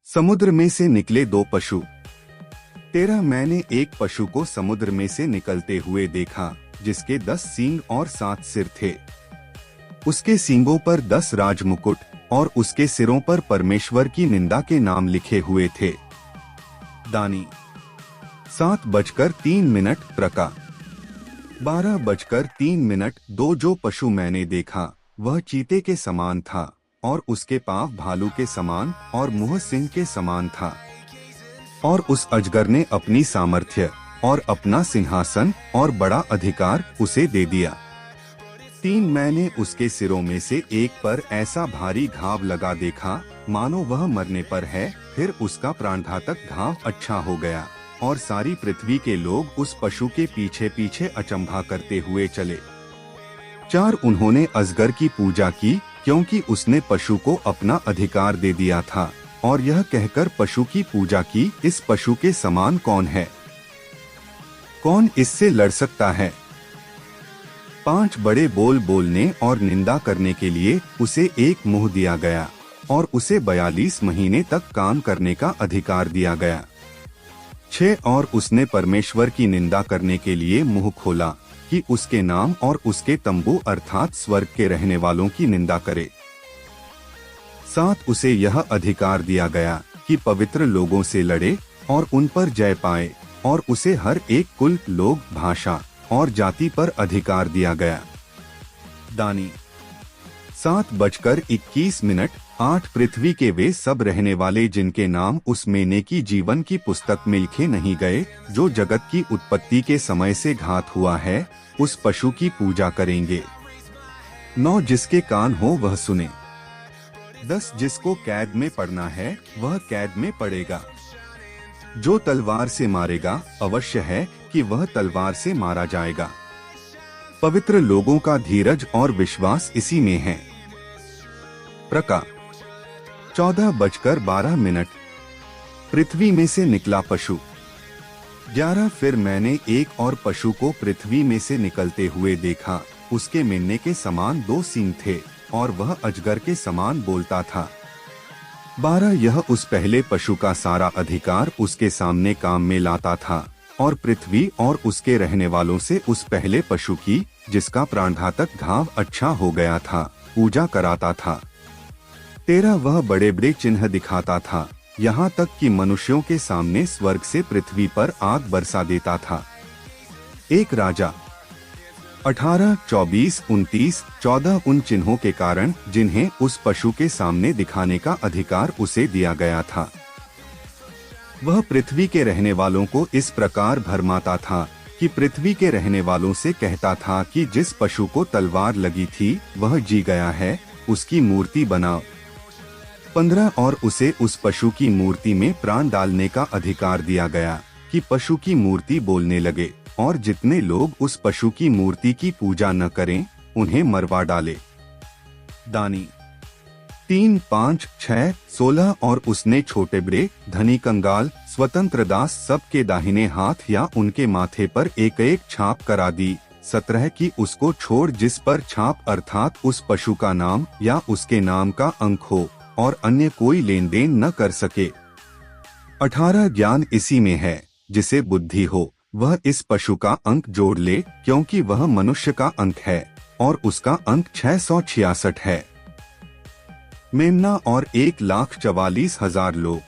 समुद्र में से निकले दो पशु। 13 मैंने एक पशु को समुद्र में से निकलते हुए देखा जिसके 10 सींग और 7 सिर थे। उसके सींगों पर 10 राजमुकुट और उसके सिरों पर परमेश्वर की निंदा के नाम लिखे हुए थे। दानी 7:03 प्रका 12:03 2 जो पशु मैंने देखा वह चीते के समान था और उसके पांव भालू के समान और मुंह सिंह के समान था। और उस अजगर ने अपनी सामर्थ्य और अपना सिंहासन और बड़ा अधिकार उसे दे दिया। 3 मैंने उसके सिरों में से एक पर ऐसा भारी घाव लगा देखा मानो वह मरने पर है। फिर उसका प्राणघातक घाव अच्छा हो गया और सारी पृथ्वी के लोग उस पशु के पीछे पीछे अचंभा करते हुए चले। 4 उन्होंने अजगर की पूजा की क्योंकि उसने पशु को अपना अधिकार दे दिया था और यह कहकर पशु की पूजा की, इस पशु के समान कौन है, कौन इससे लड़ सकता है। 5 बड़े बोल बोलने और निंदा करने के लिए उसे एक मुंह दिया गया और उसे 42 महीने तक काम करने का अधिकार दिया गया। 6 और उसने परमेश्वर की निंदा करने के लिए मुंह खोला कि उसके नाम और उसके तंबू अर्थात स्वर्ग के रहने वालों की निंदा करे। 7 उसे यह अधिकार दिया गया कि पवित्र लोगों से लड़े और उन पर जय पाए और उसे हर एक कुल, लोग, भाषा और जाति पर अधिकार दिया गया। दानी 7:21 8 पृथ्वी के वे सब रहने वाले जिनके नाम उस मेने की जीवन की पुस्तक में लिखे नहीं गए, जो जगत की उत्पत्ति के समय से घात हुआ है, उस पशु की पूजा करेंगे। 9 जिसके कान हो वह सुने। 10 जिसको कैद में पड़ना है वह कैद में पड़ेगा। जो तलवार से मारेगा अवश्य है कि वह तलवार से मारा जाएगा। पवित्र लोगों का धीरज और विश्वास इसी में है। प्रका 14:12 पृथ्वी में से निकला पशु। 11 फिर मैंने एक और पशु को पृथ्वी में से निकलते हुए देखा। उसके मिलने के समान 2 सींग थे और वह अजगर के समान बोलता था। 12 यह उस पहले पशु का सारा अधिकार उसके सामने काम में लाता था और पृथ्वी और उसके रहने वालों से उस पहले पशु की, जिसका प्राणघातक घाव अच्छा हो गया था, पूजा कराता था। 13 वह बड़े बड़े चिन्ह दिखाता था, यहाँ तक कि मनुष्यों के सामने स्वर्ग से पृथ्वी पर आग बरसा देता था। एक राजा 18, 24, 29, 14 उन चिन्हों के कारण जिन्हें उस पशु के सामने दिखाने का अधिकार उसे दिया गया था। वह पृथ्वी के रहने वालों को इस प्रकार भरमाता था कि पृथ्वी के रहने वालों से कहता था कि जिस पशु को तलवार लगी थी वह जी गया है, उसकी मूर्ति बनाओ। 15 और उसे उस पशु की मूर्ति में प्राण डालने का अधिकार दिया गया कि पशु की मूर्ति बोलने लगे और जितने लोग उस पशु की मूर्ति की पूजा न करें उन्हें मरवा डाले। दानी 3, 5, 6, 16 और उसने छोटे बड़े, धनी कंगाल, स्वतंत्र दास सब के दाहिने हाथ या उनके माथे पर एक एक छाप करा दी। 17 की उसको छोड़ जिस पर छाप अर्थात उस पशु का नाम या उसके नाम का अंक हो और अन्य कोई लेन देन न कर सके। 18 ज्ञान इसी में है, जिसे बुद्धि हो वह इस पशु का अंक जोड़ ले, क्योंकि वह मनुष्य का अंक है और उसका अंक 666 है। मेमना और 1,44,000 लोग।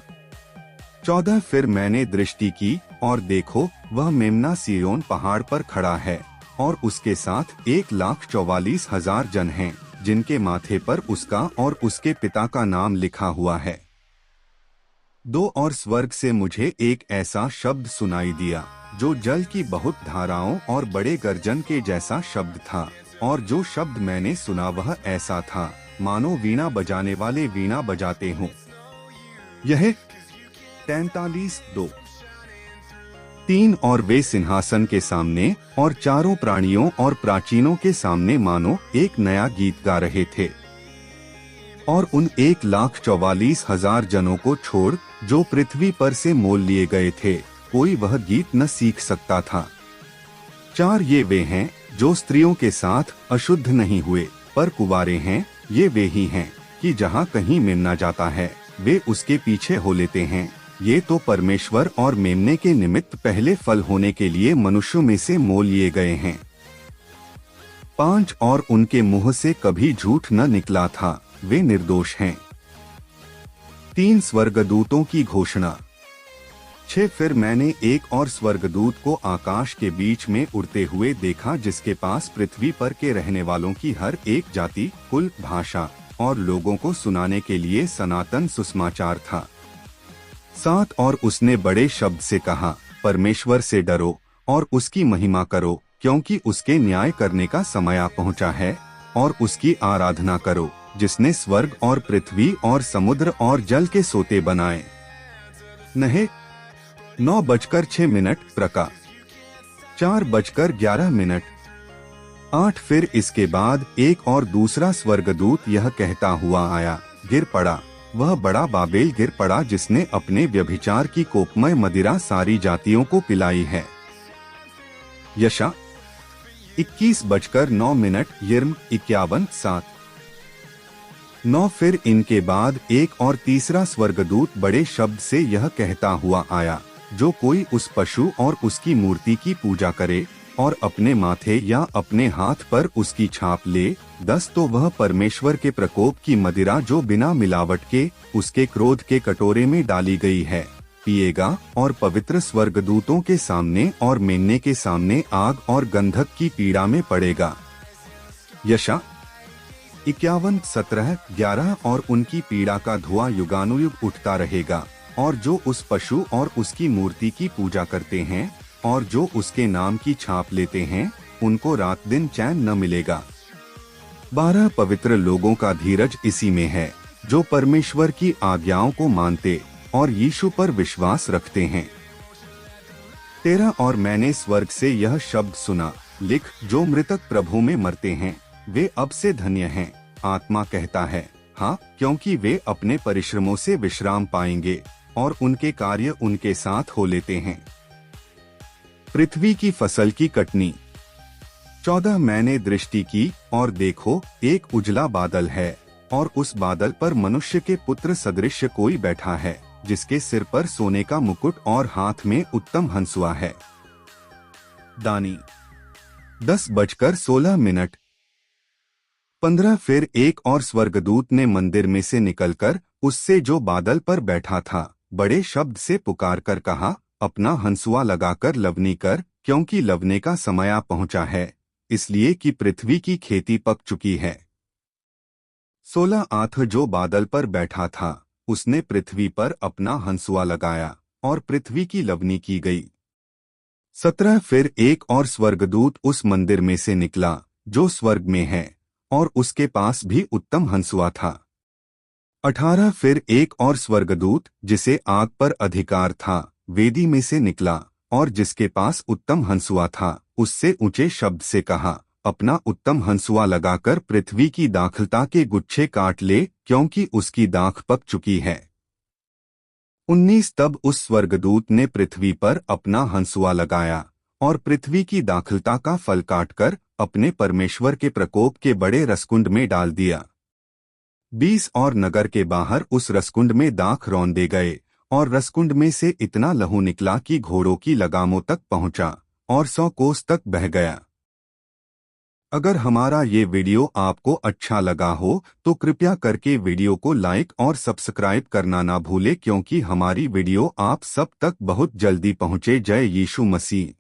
14 फिर मैंने दृष्टि की और देखो वह मेमना सिय्योन पहाड़ पर खड़ा है और उसके साथ 1,44,000 जन हैं, जिनके माथे पर उसका और उसके पिता का नाम लिखा हुआ है। 2 और स्वर्ग से मुझे एक ऐसा शब्द सुनाई दिया जो जल की बहुत धाराओं और बड़े गर्जन के जैसा शब्द था, और जो शब्द मैंने सुना वह ऐसा था मानो वीणा बजाने वाले वीणा बजाते हों। यह 43:2 3 और वे सिंहासन के सामने और चारों प्राणियों और प्राचीनों के सामने मानो एक नया गीत गा रहे थे। और उन 1,44,000 जनों को छोड़ जो पृथ्वी पर से मोल लिए गए थे, कोई वह गीत न सीख सकता था। 4 ये वे हैं जो स्त्रियों के साथ अशुद्ध नहीं हुए पर कुंवारे हैं। ये वे ही हैं कि जहाँ कहीं मेमना जाता है वे उसके पीछे हो लेते हैं। ये तो परमेश्वर और मेमने के निमित्त पहले फल होने के लिए मनुष्यों में से मोल लिए गए हैं। 5 और उनके मुंह से कभी झूठ न निकला था, वे निर्दोष हैं। 3 स्वर्गदूतों की घोषणा। 6 फिर मैंने एक और स्वर्गदूत को आकाश के बीच में उड़ते हुए देखा, जिसके पास पृथ्वी पर के रहने वालों की हर एक जाति, कुल, भाषा और लोगों को सुनाने के लिए सनातन सुसमाचार था। 7 और उसने बड़े शब्द से कहा, परमेश्वर से डरो और उसकी महिमा करो, क्योंकि उसके न्याय करने का समय आ पहुंचा है, और उसकी आराधना करो, जिसने स्वर्ग और पृथ्वी और समुद्र और जल के सोते बनाए। नहे 9:06 प्रका 4:11। 8 फिर इसके बाद एक और दूसरा स्वर्गदूत यह कहता हुआ आया, गिर पड़ा, वह बड़ा बाबेल गिर पड़ा, जिसने अपने व्यभिचार की कोपमय मदिरा सारी जातियों को पिलाई है। यशा 21:09 यिर्म 51:7। 9 फिर इनके बाद एक और तीसरा स्वर्गदूत बड़े शब्द से यह कहता हुआ आया, जो कोई उस पशु और उसकी मूर्ति की पूजा करे और अपने माथे या अपने हाथ पर उसकी छाप ले, 10 तो वह परमेश्वर के प्रकोप की मदिरा जो बिना मिलावट के उसके क्रोध के कटोरे में डाली गई है पिएगा, और पवित्र स्वर्गदूतों के सामने और मेमने के सामने आग और गंधक की पीड़ा में पड़ेगा। यशा 51:17-11। और उनकी पीड़ा का धुआं युगानुयुग उठता रहेगा, और जो उस पशु और उसकी मूर्ति की पूजा करते हैं और जो उसके नाम की छाप लेते हैं, उनको रात दिन चैन न मिलेगा। 12 पवित्र लोगों का धीरज इसी में है, जो परमेश्वर की आज्ञाओं को मानते और यीशु पर विश्वास रखते हैं। 13 और मैंने स्वर्ग से यह शब्द सुना, लिख, जो मृतक प्रभु में मरते हैं वे अब से धन्य हैं। आत्मा कहता है, हाँ, क्योंकि वे अपने परिश्रमों से विश्राम पाएंगे और उनके कार्य उनके साथ हो लेते हैं। पृथ्वी की फसल की कटनी। 14 मैंने दृष्टि की और देखो, एक उजला बादल है, और उस बादल पर मनुष्य के पुत्र सदृश कोई बैठा है, जिसके सिर पर सोने का मुकुट और हाथ में उत्तम हंसुआ है। दानी 10:16। 15 फिर एक और स्वर्गदूत ने मंदिर में से निकलकर उससे जो बादल पर बैठा था बड़े शब्द से पुकार कर कहा, अपना हंसुआ लगाकर लवनी कर, क्योंकि लवने का समय आ पहुंचा है, इसलिए कि पृथ्वी की खेती पक चुकी है। 16 आठ जो बादल पर बैठा था उसने पृथ्वी पर अपना हंसुआ लगाया और पृथ्वी की लवनी की गई। 17 फिर एक और स्वर्गदूत उस मंदिर में से निकला जो स्वर्ग में है, और उसके पास भी उत्तम हंसुआ था। 18 फिर एक और स्वर्गदूत जिसे आग पर अधिकार था वेदी में से निकला, और जिसके पास उत्तम हंसुआ था उससे ऊंचे शब्द से कहा, अपना उत्तम हंसुआ लगाकर पृथ्वी की दाखलता के गुच्छे काट ले, क्योंकि उसकी दाख पक चुकी है। 19 तब उस स्वर्गदूत ने पृथ्वी पर अपना हंसुआ लगाया और पृथ्वी की दाखलता का फल काटकर अपने परमेश्वर के प्रकोप के बड़े रसकुंड में डाल दिया। 20 और नगर के बाहर उस रसकुंड में दाख रौंदे गए, और रसकुंड में से इतना लहू निकला कि घोड़ों की लगामों तक पहुंचा और 100 कोस तक बह गया। अगर हमारा ये वीडियो आपको अच्छा लगा हो तो कृपया करके वीडियो को लाइक और सब्सक्राइब करना ना भूले, क्योंकि हमारी वीडियो आप सब तक बहुत जल्दी पहुंचे। जय यीशु मसीह।